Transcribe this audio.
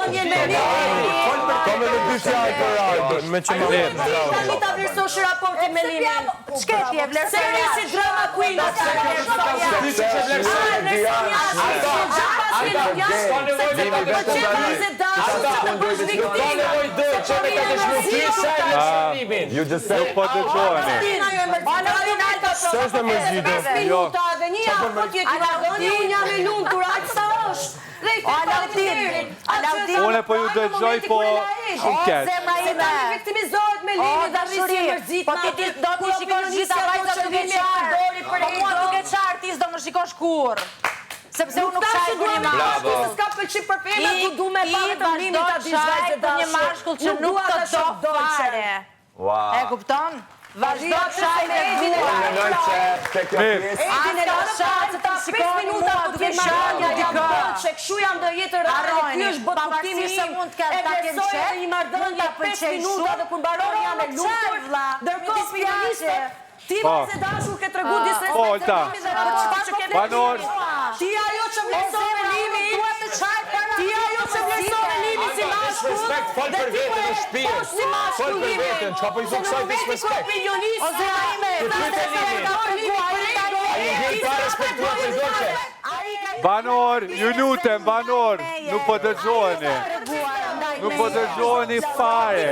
marrëdhënie me Limin. Kome dhe dy fjalë për Ardën, me që më letë. Tani ta vlerësosh raportin me Limin. Ç'ke ti e vlerësoj? Se nisi drama queen. You just said po të gjoni. Së është e mërzite? Jo. Une po ju dëgjoj, po shumë keq. Zemra ime. Viktimizohet me Limin dhe rrisi e mërzitma. Po ti do të shikosh gjitha vajzat duke qarë. Po mua duke qarë, ti s'do më shikosh kur. Sepse unë nuk shaj për një mashkull. Se s'ka pëlqim për pema, tu du me pare të Limin ta dish vajzë për një mashkull që nuk të do fare. E kupton? Vazhdo të shaj me duar. Anë ka shaj që ta shikon mua duke shaj dikë. Që këshu jam dhe jetë rrë, ky është botutimi se mund të ta kemë shef, një marrëdhënie 5 minuta dhe kur mbaron jam e lumtur. Ndërkohë finaliste ti se dashur ke tregu disrespekt. Banor. Ti ajo që vlerëson me Limin, ti ajo që vlerëson me Limin si mashkull. Respekt, fol për vetën e shtëpisë. Fol për vetën, çka po i thon kësaj disrespekt. O zëra ime, Banor, ju lutem, Banor, nuk po dëgjoni. Nuk po dëgjoni fare.